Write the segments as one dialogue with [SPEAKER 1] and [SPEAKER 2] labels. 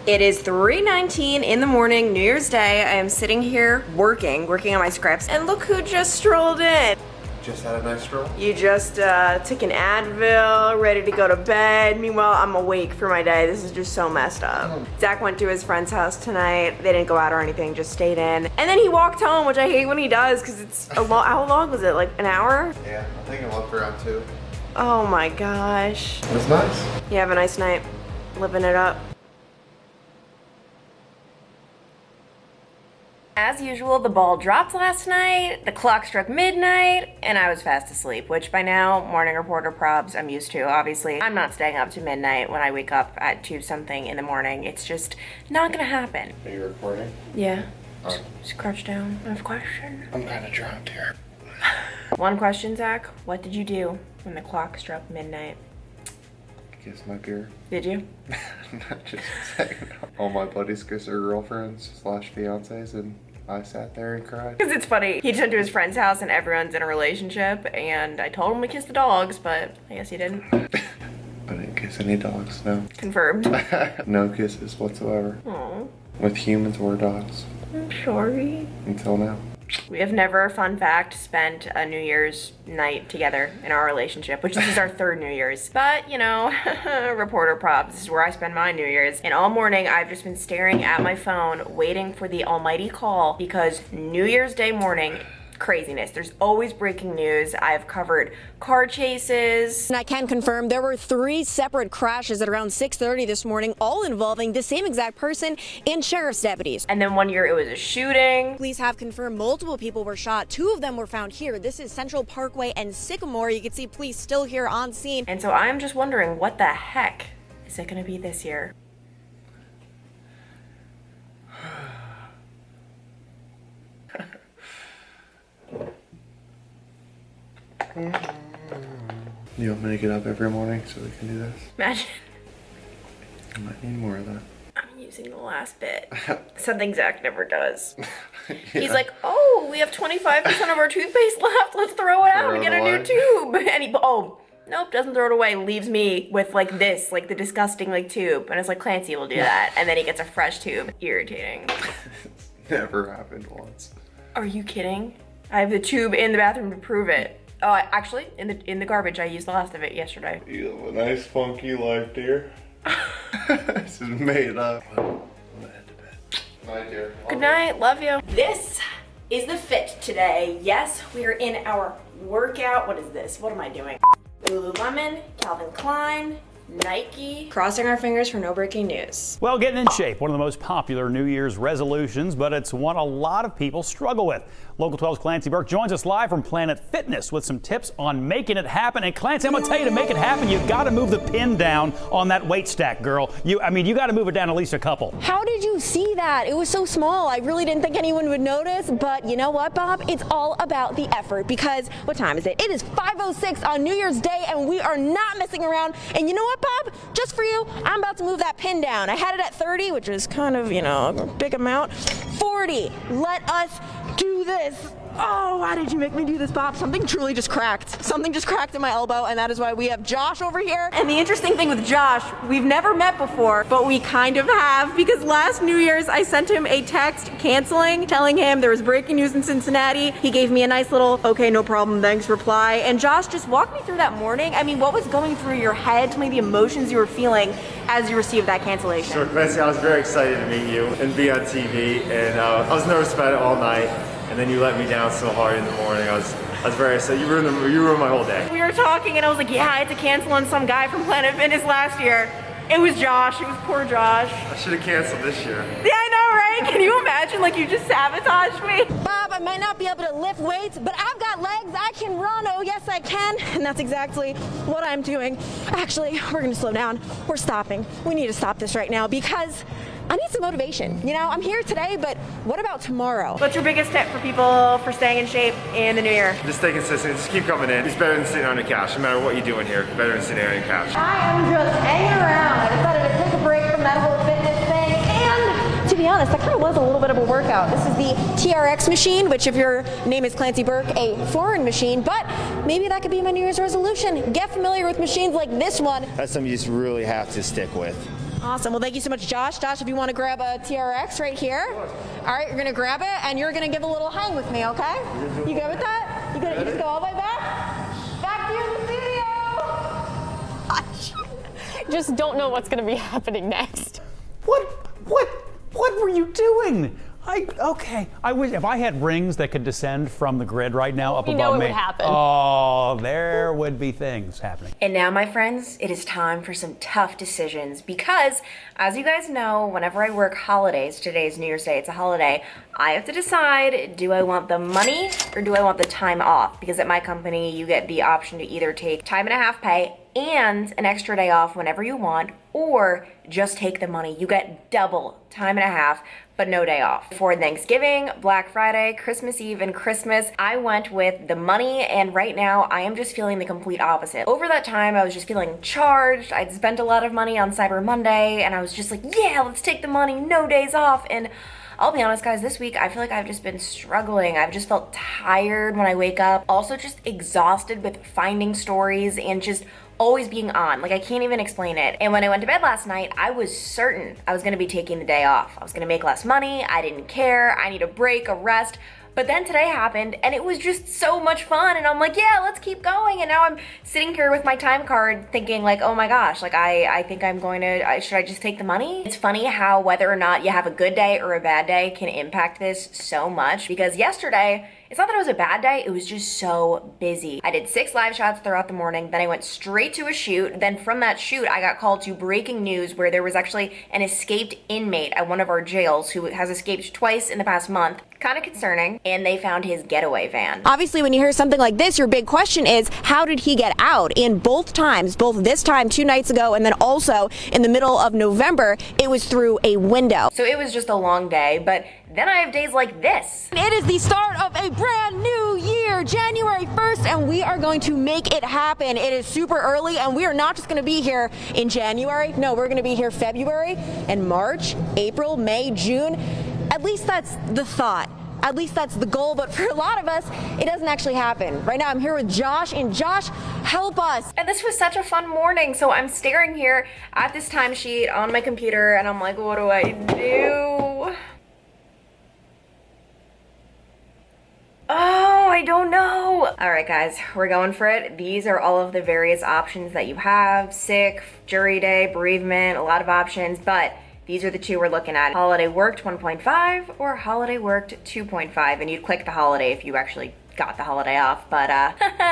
[SPEAKER 1] It is 3:19 in the morning, New Year's Day. I am sitting here working on my scripts, and look who just strolled in.
[SPEAKER 2] Just had a nice stroll?
[SPEAKER 1] You just took an Advil, ready to go to bed. Meanwhile, I'm awake for my day. This is just so messed up. Zach went to his friend's house tonight. They didn't go out or anything, just stayed in. And then he walked home, which I hate when he does, because it's how long was it, like an hour?
[SPEAKER 2] Yeah, I think I left around 2.
[SPEAKER 1] Oh my gosh.
[SPEAKER 2] It was nice.
[SPEAKER 1] You have a nice night, living it up. As usual, the ball dropped last night, the clock struck midnight, and I was fast asleep, which by now, morning reporter probs, I'm used to, obviously. I'm not staying up to midnight when I wake up at 2 something in the morning. It's just not gonna happen.
[SPEAKER 2] Are you recording?
[SPEAKER 1] Yeah. Just crouch down. I have a question.
[SPEAKER 2] I'm kind of drunk here.
[SPEAKER 1] One question, Zach. What did you do when the clock struck midnight?
[SPEAKER 2] Kiss my beer.
[SPEAKER 1] Did you?
[SPEAKER 2] Not just saying. All my buddies kissed their girlfriends / fiancés, and I sat there and cried.
[SPEAKER 1] Because it's funny. He went to his friend's house and everyone's in a relationship, and I told him to kiss the dogs, but I guess he didn't.
[SPEAKER 2] I didn't kiss any dogs, no.
[SPEAKER 1] Confirmed.
[SPEAKER 2] No kisses whatsoever.
[SPEAKER 1] Aw.
[SPEAKER 2] With humans or dogs.
[SPEAKER 1] I'm sorry.
[SPEAKER 2] Until now.
[SPEAKER 1] We have never, fun fact, spent a New Year's night together in our relationship, which this is our 3rd New Year's. But, you know, reporter props, this is where I spend my New Year's. And all morning, I've just been staring at my phone, waiting for the almighty call, because New Year's Day morning, craziness. There's always breaking news. I've covered car chases.
[SPEAKER 3] And I can confirm there were 3 separate crashes at around 6:30 this morning, all involving the same exact person and sheriff's deputies.
[SPEAKER 1] And then one year it was a shooting.
[SPEAKER 3] Police have confirmed multiple people were shot. 2 of them were found here. This is Central Parkway and Sycamore. You can see police still here on scene.
[SPEAKER 1] And so I'm just wondering, what the heck is it gonna be this year?
[SPEAKER 2] You want me to get up every morning so we can do this?
[SPEAKER 1] Imagine.
[SPEAKER 2] I might need more of that.
[SPEAKER 1] I'm using the last bit. Something Zach never does.
[SPEAKER 2] Yeah.
[SPEAKER 1] He's like, oh, we have 25% of our toothpaste left. Let's throw it out and get a new tube. And he, nope, doesn't throw it away. Leaves me with like this, like the disgusting like tube. And it's like, Clancy will do that. And then he gets a fresh tube. Irritating.
[SPEAKER 2] Never happened once.
[SPEAKER 1] Are you kidding? I have the tube in the bathroom to prove it. Oh, actually, in the garbage. I used the last of it yesterday.
[SPEAKER 2] You have a nice funky life, dear. This is made up. I'm gonna head to bed. Night, dear.
[SPEAKER 1] Good night, love you. This is the fit today. Yes, we are in our workout. What is this? What am I doing? Lululemon, Calvin Klein, Nike. Crossing our fingers for no breaking news.
[SPEAKER 4] Well, getting in shape, one of the most popular New Year's resolutions, but it's one a lot of people struggle with. Local 12's Clancy Burke joins us live from Planet Fitness with some tips on making it happen. And Clancy, I'm gonna tell you, to make it happen, you've got to move the pin down on that weight stack, girl. You got to move it down at least a couple.
[SPEAKER 3] How did you see that? It was so small. I really didn't think anyone would notice, but you know what, Bob? It's all about the effort, because what time is it? It is 5:06 on New Year's Day, and we are not messing around. And you know what, Bob? Just for you, I'm about to move that pin down. I had it at 30, which is kind of, you know, a big amount. 40. Let us do this. Oh, why did you make me do this, Bob? Something truly just cracked. Something just cracked in my elbow, and that is why we have Josh over here.
[SPEAKER 1] And the interesting thing with Josh, we've never met before, but we kind of have, because last New Year's I sent him a text canceling, telling him there was breaking news in Cincinnati. He gave me a nice little, okay, no problem, thanks reply. And Josh, just walk me through that morning. I mean, what was going through your head? Tell me the emotions you were feeling as you received that cancellation.
[SPEAKER 5] Sure, Clancy, I was very excited to meet you and be on TV, and I was nervous about it all night. And then you let me down so hard in the morning. I was very upset. You ruined my whole day.
[SPEAKER 1] We were talking and I was like, yeah, I had to cancel on some guy from Planet Fitness last year. It was Josh. It was poor Josh.
[SPEAKER 5] I should have canceled this year.
[SPEAKER 1] Yeah, I know, right? Can you imagine, like, you just sabotaged me?
[SPEAKER 3] Bob, I might not be able to lift weights, but I've got legs. I can run. Oh, yes, I can. And that's exactly what I'm doing. Actually, we're going to slow down. We're stopping. We need to stop this right now, because I need some motivation. You know, I'm here today, but what about tomorrow?
[SPEAKER 1] What's your biggest tip for people for staying in shape in the new year?
[SPEAKER 5] Just stay consistent. Just keep coming in. It's better than sitting on the couch. No matter what you do in here, it's better than sitting on your couch.
[SPEAKER 3] I am just hanging around. I decided to take a break from that whole fitness thing, and to be honest, that kind of was a little bit of a workout. This is the TRX machine, which if your name is Clancy Burke, a foreign machine, but maybe that could be my New Year's resolution. Get familiar with machines like this one.
[SPEAKER 5] That's something you just really have to stick with.
[SPEAKER 3] Awesome. Well, thank you so much, Josh. Josh, if you want to grab a TRX right here. All right, you're going to grab it, and you're going to give a little hang with me, okay? You good with that? You just go all the way back? Back to you in the studio!
[SPEAKER 6] Just don't know what's going to be happening next.
[SPEAKER 4] What were you doing? Okay. I wish if I had rings that could descend from the grid right now up
[SPEAKER 6] You
[SPEAKER 4] above
[SPEAKER 6] know it
[SPEAKER 4] me.
[SPEAKER 6] would happen.
[SPEAKER 4] Oh, there would be things happening.
[SPEAKER 1] And now, my friends, it is time for some tough decisions because, as you guys know, whenever I work holidays, today's New Year's Day, it's a holiday, I have to decide, do I want the money or do I want the time off? Because at my company, you get the option to either take time and a half pay and an extra day off whenever you want, or just take the money. You get double time and a half, but no day off. For Thanksgiving, Black Friday, Christmas Eve, and Christmas, I went with the money, and right now I am just feeling the complete opposite. Over that time, I was just feeling charged. I'd spent a lot of money on Cyber Monday, and I was just like, yeah, let's take the money, no days off. And I'll be honest, guys, this week I feel like I've just been struggling. I've just felt tired when I wake up. Also just exhausted with finding stories and just always being on. Like, I can't even explain it. And when I went to bed last night, I was certain I was gonna be taking the day off. I was gonna make less money. I didn't care. I need a break, a rest. But then today happened and it was just so much fun, and I'm like, yeah, let's keep going. And now I'm sitting here with my time card thinking like, oh my gosh, like I think I'm going to, should I just take the money? It's funny how whether or not you have a good day or a bad day can impact this so much, because yesterday, it's not that it was a bad day, it was just so busy. I did 6 live shots throughout the morning, then I went straight to a shoot. Then from that shoot, I got called to breaking news where there was actually an escaped inmate at one of our jails who has escaped twice in the past month. Kind of concerning. And they found his getaway van.
[SPEAKER 3] Obviously, when you hear something like this, your big question is, how did he get out? And both times, both this time 2 nights ago and then also in the middle of November, it was through a window.
[SPEAKER 1] So it was just a long day, but then I have days like this.
[SPEAKER 3] It is the start of a brand new year, January 1st, and we are going to make it happen. It is super early, and we are not just going to be here in January. No, we're going to be here February and March, April, May, June. At least that's the thought. At least that's the goal, but for a lot of us, it doesn't actually happen. Right now, I'm here with Josh, and Josh, help us.
[SPEAKER 1] And this was such a fun morning, so I'm staring here at this timesheet on my computer, and I'm like, what do I do? Oh, I don't know. All right, guys, we're going for it. These are all of the various options that you have. Sick, jury day, bereavement, a lot of options, but these are the 2 we're looking at. Holiday worked 1.5 or holiday worked 2.5. And you'd click the holiday if you actually got the holiday off, but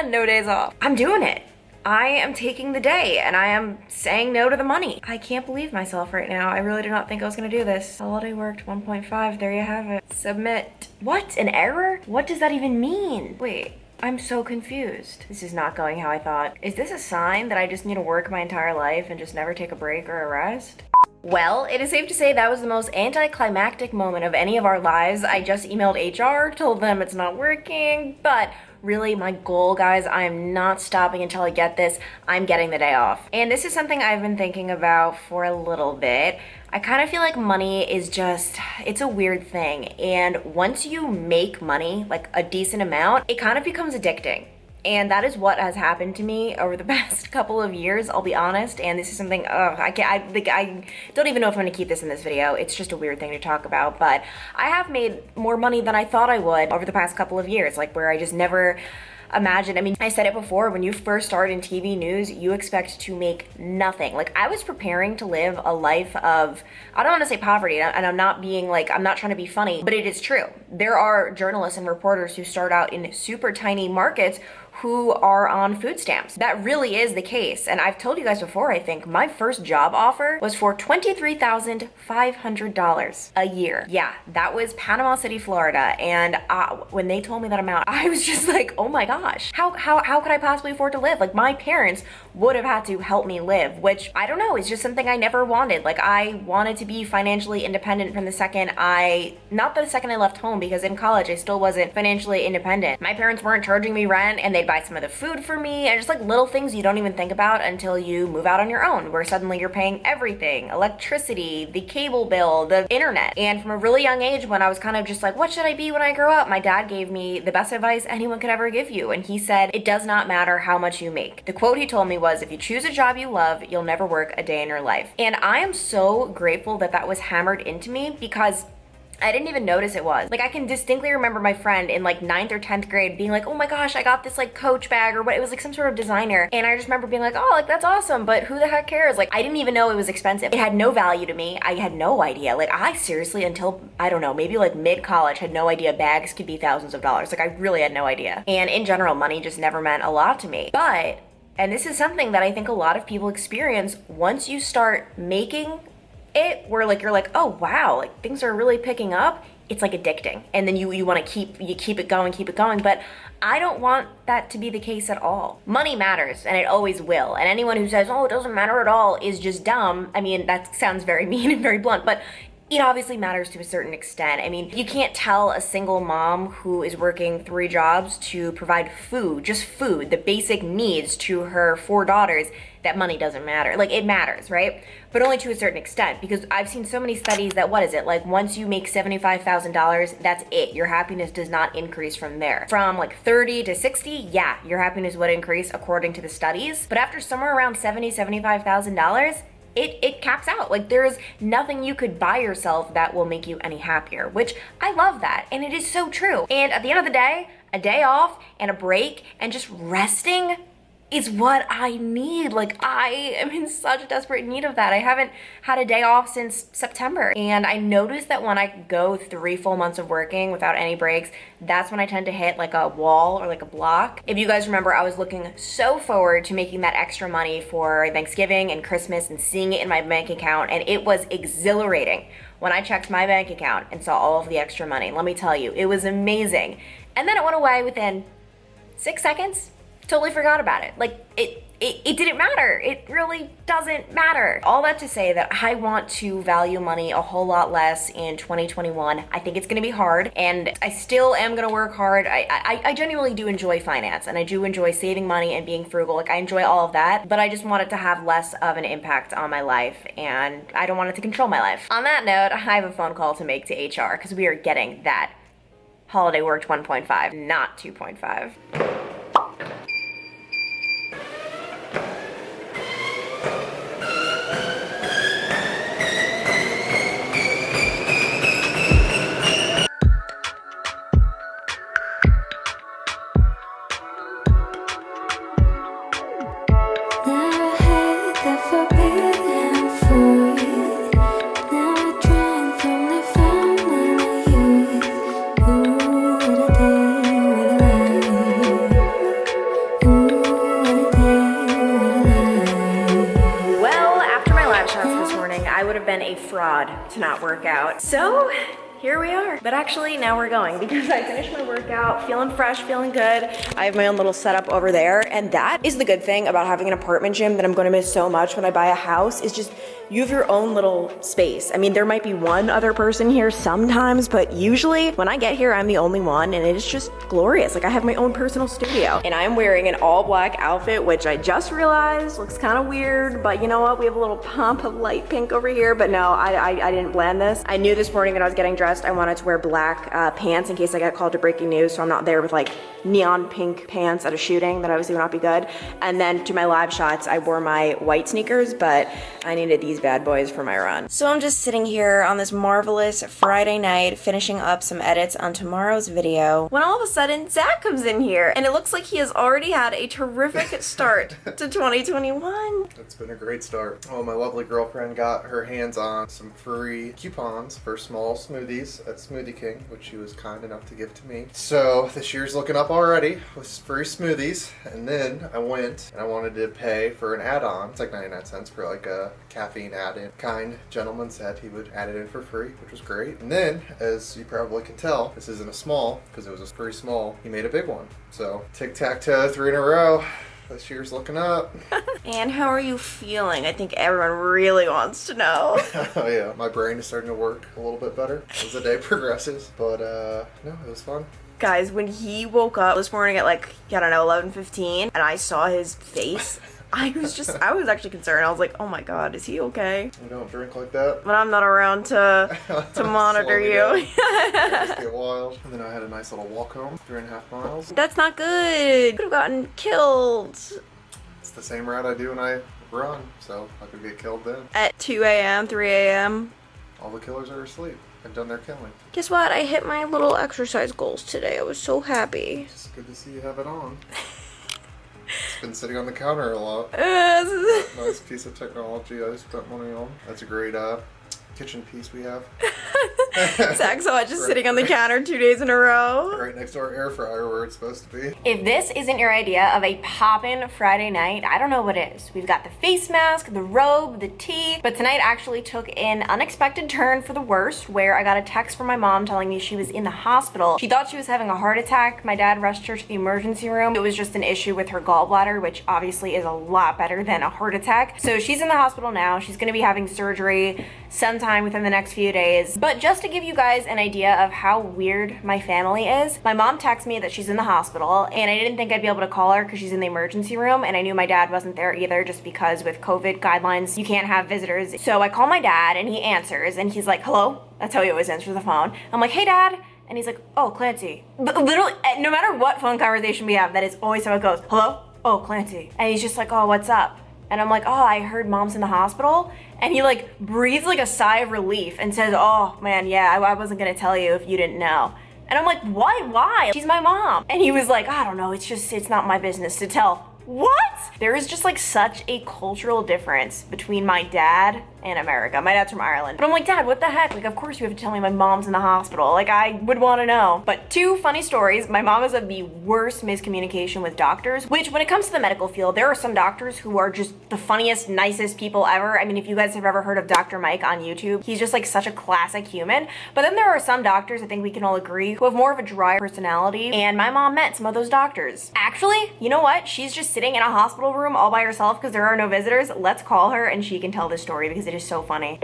[SPEAKER 1] no days off. I'm doing it. I am taking the day and I am saying no to the money. I can't believe myself right now. I really did not think I was gonna do this. Holiday worked 1.5, there you have it. Submit. What, an error? What does that even mean? Wait, I'm so confused. This is not going how I thought. Is this a sign that I just need to work my entire life and just never take a break or a rest? Well, it is safe to say that was the most anticlimactic moment of any of our lives. I just emailed HR, told them it's not working, but really my goal, guys, I am not stopping until I get this. I'm getting the day off. And this is something I've been thinking about for a little bit. I kind of feel like money is just, it's a weird thing. And once you make money, like a decent amount, it kind of becomes addicting. And that is what has happened to me over the past couple of years, I'll be honest. And this is something, I don't even know if I'm gonna keep this in this video. It's just a weird thing to talk about, but I have made more money than I thought I would over the past couple of years, like where I just never imagined. I mean, I said it before, when you first start in TV news, you expect to make nothing. Like, I was preparing to live a life of, I don't want to say poverty, and I'm not being like, I'm not trying to be funny, but it is true. There are journalists and reporters who start out in super tiny markets who are on food stamps. That really is the case. And I've told you guys before, I think, my first job offer was for $23,500 a year. Yeah, that was Panama City, Florida. And when they told me that amount, I was just like, oh my gosh, how could I possibly afford to live? Like, my parents would have had to help me live, which I don't know, is just something I never wanted. Like, I wanted to be financially independent from the second not the second I left home, because in college I still wasn't financially independent. My parents weren't charging me rent, and they'd buy some of the food for me, and just like little things you don't even think about until you move out on your own, where suddenly you're paying everything, electricity, the cable bill, the internet. And from a really young age, when I was kind of just like, what should I be when I grow up? My dad gave me the best advice anyone could ever give you. And he said, it does not matter how much you make. The quote he told me was, if you choose a job you love, you'll never work a day in your life. And I am so grateful that that was hammered into me, because I didn't even notice it was. Like, I can distinctly remember my friend in like 9th or 10th grade being like, oh my gosh, I got this like Coach bag, or what, it was like some sort of designer. And I just remember being like, oh, like that's awesome, but who the heck cares? Like, I didn't even know it was expensive. It had no value to me. I had no idea. Like, I seriously, until, I don't know, maybe like mid-college, had no idea bags could be thousands of dollars. Like, I really had no idea. And in general, money just never meant a lot to me. But, and this is something that I think a lot of people experience, once you start making it, where like you're like, oh wow, like things are really picking up, it's like addicting, and then you want to keep it going. But I don't want that to be the case at all. Money matters, and it always will. And anyone who says, oh, it doesn't matter at all, is just dumb. I mean, that sounds very mean and very blunt, but it obviously matters to a certain extent. I mean, you can't tell a single mom who is working 3 jobs to provide food, just food, the basic needs to her 4 daughters, that money doesn't matter. Like, it matters, right? But only to a certain extent, because I've seen so many studies that, what is it, like once you make $75,000, that's it. Your happiness does not increase from there. From like 30 to 60, yeah, your happiness would increase according to the studies. But after somewhere around $75,000, it caps out. Like, there's nothing you could buy yourself that will make you any happier, which I love that. And it is so true. And at the end of the day, a day off and a break and just resting is what I need. Like, I am in such desperate need of that. I haven't had a day off since September. And I noticed that when I go 3 full months of working without any breaks, that's when I tend to hit like a wall or like a block. If you guys remember, I was looking so forward to making that extra money for Thanksgiving and Christmas and seeing it in my bank account. And it was exhilarating when I checked my bank account and saw all of the extra money. Let me tell you, it was amazing. And then it went away within 6 seconds. Totally forgot about it. Like, it didn't matter. It really doesn't matter. All that to say that I want to value money a whole lot less in 2021. I think it's gonna be hard, and I still am gonna work hard. I genuinely do enjoy finance, and I do enjoy saving money and being frugal. Like, I enjoy all of that, but I just want it to have less of an impact on my life, and I don't want it to control my life. On that note, I have a phone call to make to HR, because we are getting that holiday worked 1.5, not 2.5. Fraud to not work out. So here we are. But actually now we're going, because I finished my workout, feeling fresh, feeling good. I have my own little setup over there, and that is the good thing about having an apartment gym that I'm going to miss so much when I buy a house, is just you have your own little space. I mean, there might be one other person here sometimes, but usually when I get here, I'm the only one, and it is just glorious. Like, I have my own personal studio, and I'm wearing an all black outfit, which I just realized looks kind of weird, but you know what? We have a little pump of light pink over here, but no, I didn't plan this. I knew this morning when I was getting dressed, I wanted to wear black pants in case I got called to breaking news, so I'm not there with like neon pink pants at a shooting. That obviously would not be good. And then to my live shots, I wore my white sneakers, but I needed these bad boys for my run. So I'm just sitting here on this marvelous Friday night, finishing up some edits on tomorrow's video, when all of a sudden Zach comes in here, and it looks like he has already had a terrific start to 2021.
[SPEAKER 2] It's been a great start. Oh, my lovely girlfriend got her hands on some free coupons for small smoothies at Smoothie King, which she was kind enough to give to me. So this year's looking up already with free smoothies. And then I went and I wanted to pay for an add-on. It's like 99 cents for like a caffeine add-in. Kind gentleman said he would add it in for free, which was great. And then, as you probably can tell, this isn't a small, because it was a pretty small. He made a big one. So tic-tac-toe, 3 in a row. This year's looking up.
[SPEAKER 1] And how are you feeling? I think everyone really wants to know.
[SPEAKER 2] Oh yeah, my brain is starting to work a little bit better as the day progresses. But no, it was fun.
[SPEAKER 1] Guys, when he woke up this morning at like, I don't know, 11:15, and I saw his face, I was actually concerned. I was like, oh my god, is he okay?
[SPEAKER 2] We don't drink like that.
[SPEAKER 1] But I'm not around to monitor you.
[SPEAKER 2] Just get wild. And then I had a nice little walk home, 3.5 miles.
[SPEAKER 1] That's not good. Could have gotten killed.
[SPEAKER 2] It's the same route I do when I run, so I could get killed then.
[SPEAKER 1] At 2 a.m., 3 a.m.
[SPEAKER 2] All the killers are asleep. They've done their killing.
[SPEAKER 1] Guess what? I hit my little exercise goals today. I was so happy.
[SPEAKER 2] It's good to see you have it on. It's been sitting on the counter a lot.
[SPEAKER 1] Uh,
[SPEAKER 2] Nice piece of technology I spent money on. That's a great kitchen piece we have.
[SPEAKER 1] Zach saw it just sitting on the counter 2 days in a row.
[SPEAKER 2] Right next to our air fryer where it's supposed to be.
[SPEAKER 1] If this isn't your idea of a poppin' Friday night, I don't know what is. We've got the face mask, the robe, the tea, but tonight actually took an unexpected turn for the worst, where I got a text from my mom telling me she was in the hospital. She thought she was having a heart attack. My dad rushed her to the emergency room. It was just an issue with her gallbladder, which obviously is a lot better than a heart attack. So she's in the hospital now. She's gonna be having surgery sometime within the next few days. But just to give you guys an idea of how weird my family is, my mom texted me that she's in the hospital, and I didn't think I'd be able to call her because she's in the emergency room, and I knew my dad wasn't there either, just because with COVID guidelines you can't have visitors. So I call my dad and he answers and he's like, hello? That's how he always answers the phone. I'm like, hey dad. And he's like, oh, Clancy. Literally, no matter what phone conversation we have, that is always how it goes. Hello? Oh, Clancy. And he's just like, oh, what's up? And I'm like, oh, I heard mom's in the hospital. And he like breathes like a sigh of relief and says, oh man, yeah, I wasn't gonna tell you if you didn't know. And I'm like, why? She's my mom. And he was like, I don't know, it's not my business to tell. What? There is just like such a cultural difference between my dad and America. My dad's from Ireland. But I'm like, Dad, what the heck? Like, of course you have to tell me my mom's in the hospital. Like, I would want to know. But 2 funny stories. My mom is of the worst miscommunication with doctors, which when it comes to the medical field, there are some doctors who are just the funniest, nicest people ever. I mean, if you guys have ever heard of Dr. Mike on YouTube, he's just like such a classic human. But then there are some doctors, I think we can all agree, who have more of a dry personality. And my mom met some of those doctors. Actually, you know what? She's just sitting in a hospital room all by herself because there are no visitors. Let's call her and she can tell this story because it is so funny.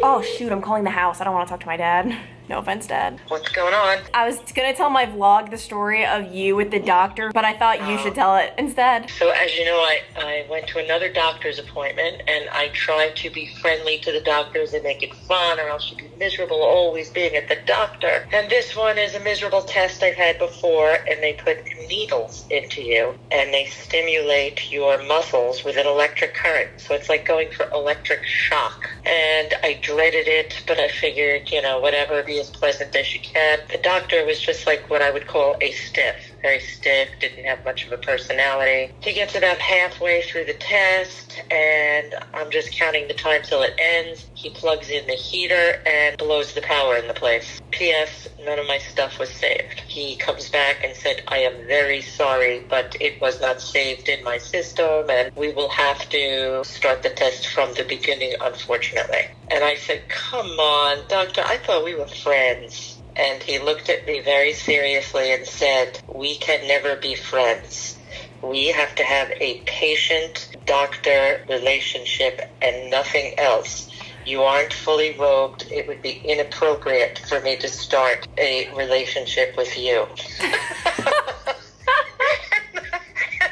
[SPEAKER 1] Oh shoot, I'm calling the house. I don't want to talk to my dad. No offense, Dad.
[SPEAKER 7] What's going on?
[SPEAKER 1] I was gonna tell my vlog the story of you with the doctor, but I thought you should tell it instead.
[SPEAKER 7] So as you know, I went to another doctor's appointment, and I tried to be friendly to the doctors and make it fun, or else you'd be miserable always being at the doctor. And this one is a miserable test I've had before, and they put needles into you, and they stimulate your muscles with an electric current. So it's like going for electric shock. And I dreaded it, but I figured, whatever, be as pleasant as you can. The doctor was just like what I would call a stiff. Very stiff, didn't have much of a personality. He gets about halfway through the test, and I'm just counting the time till it ends. He plugs in the heater and blows the power in the place. P.S. None of my stuff was saved. He comes back and said, I am very sorry, but it was not saved in my system, and we will have to start the test from the beginning, unfortunately. And I said, come on, doctor, I thought we were friends. And he looked at me very seriously and said, we can never be friends. We have to have a patient-doctor relationship and nothing else. You aren't fully robed. It would be inappropriate for me to start a relationship with you.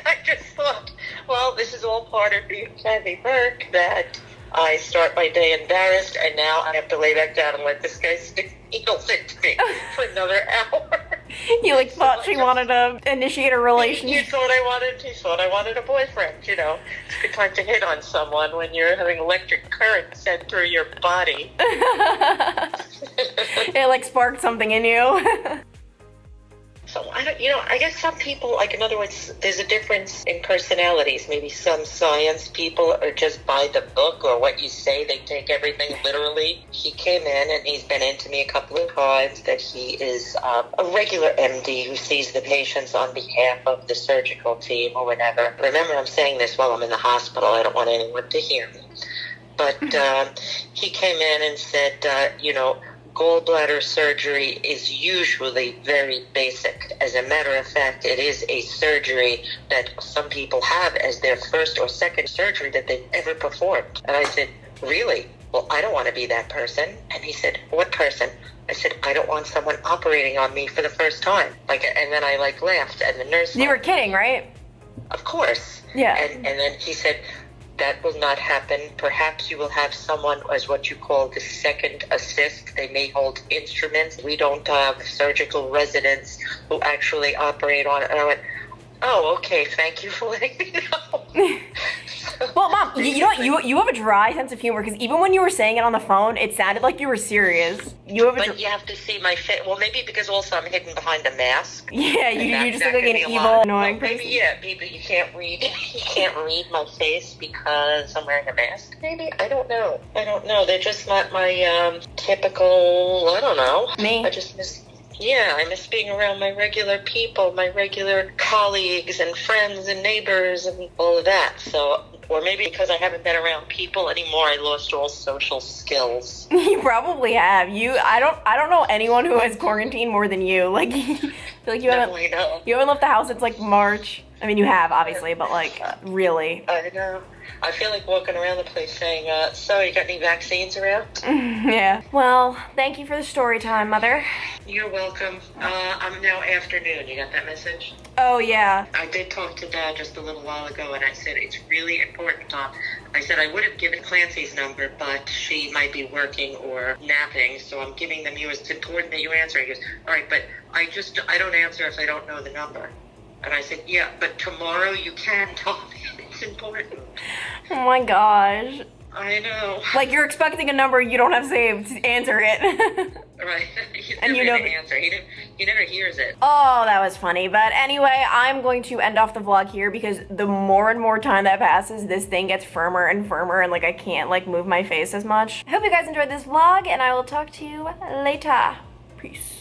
[SPEAKER 7] I just thought, well, this is all part of being Kathy Burke, that I start my day embarrassed, and now I have to lay back down and let this guy stick needles into me for another hour.
[SPEAKER 1] You thought she wanted to initiate a relationship.
[SPEAKER 7] He thought I wanted a boyfriend, It's a good time to hit on someone when you're having electric current sent through your body.
[SPEAKER 1] It sparked something in you.
[SPEAKER 7] So, I guess some people, in other words, there's a difference in personalities. Maybe some science people are just by the book, or what you say, they take everything literally. He came in, and he's been in to me a couple of times, that he is a regular MD who sees the patients on behalf of the surgical team or whatever. Remember, I'm saying this while I'm in the hospital. I don't want anyone to hear me. But he came in and said, gallbladder surgery is usually very basic. As a matter of fact, it is a surgery that some people have as their first or second surgery that they've ever performed. And I said, really? well, I don't want to be that person. And he said, what person? I said, I don't want someone operating on me for the first time. And then I laughed, and the nurse.
[SPEAKER 1] You were kidding, right?
[SPEAKER 7] Of course.
[SPEAKER 1] Yeah.
[SPEAKER 7] And then he said, that will not happen. Perhaps you will have someone as what you call the second assist. They may hold instruments. We don't have surgical residents who actually operate on it. And I went, oh, okay, thank you for letting me know.
[SPEAKER 1] Well, Mom, you know what? You have a dry sense of humor, because even when you were saying it on the phone, it sounded like you were serious. You
[SPEAKER 7] have to see my face. Well, maybe because also I'm hidden behind a mask.
[SPEAKER 1] Yeah, you just look like an evil, annoying person.
[SPEAKER 7] Maybe, yeah, people, you can't read my face because I'm wearing a mask. Maybe, I don't know. They're just not my typical. I don't know.
[SPEAKER 1] Me.
[SPEAKER 7] I miss being around my regular people, my regular colleagues and friends and neighbors and all of that. So, or maybe because I haven't been around people anymore, I lost all social skills.
[SPEAKER 1] You probably have. I don't know anyone who has quarantined more than you. Like, I feel like you haven't left the house since like March. I mean, you have obviously, but like really.
[SPEAKER 7] I know. I feel like walking around the place saying, so you got any vaccines around?
[SPEAKER 1] Yeah. Well, thank you for the story time, Mother.
[SPEAKER 7] You're welcome. I'm now afternoon. You got that message?
[SPEAKER 1] Oh, yeah.
[SPEAKER 7] I did talk to Dad just a little while ago, and I said, it's really important, Tom. I said I would have given Clancy's number, but she might be working or napping, so I'm giving them you. It's important that you answer. He goes, all right, but I don't answer if I don't know the number. And I said, yeah, but tomorrow you can tell me. It's important.
[SPEAKER 1] Oh my gosh.
[SPEAKER 7] I know.
[SPEAKER 1] Like you're expecting a number you don't have saved to answer it.
[SPEAKER 7] Right.
[SPEAKER 1] And you know
[SPEAKER 7] the answer. He never hears it.
[SPEAKER 1] Oh, that was funny. But anyway, I'm going to end off the vlog here because the more and more time that passes, this thing gets firmer and firmer, and like I can't like move my face as much. I hope you guys enjoyed this vlog, and I will talk to you later. Peace.